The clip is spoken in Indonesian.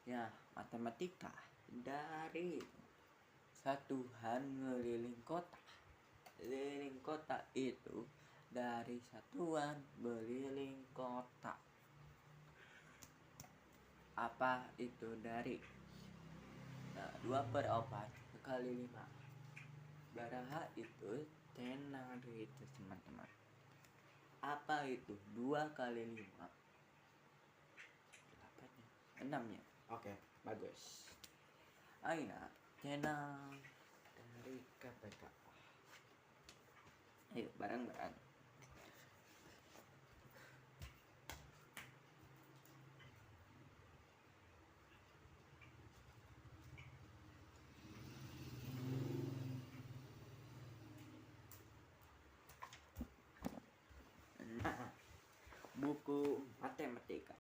Ya, matematika dari satuan ngeliling kota. Keliling kota itu dari satuan beliling kota. Apa itu dari? Nah, 2/4 kali 5. Baraha itu tenang itu teman-teman. Apa itu 2 kali 5? 6 ya. Oke, bagus. Aina tenang dari KPK. Ayo bareng-bareng. Nah, buku matematika.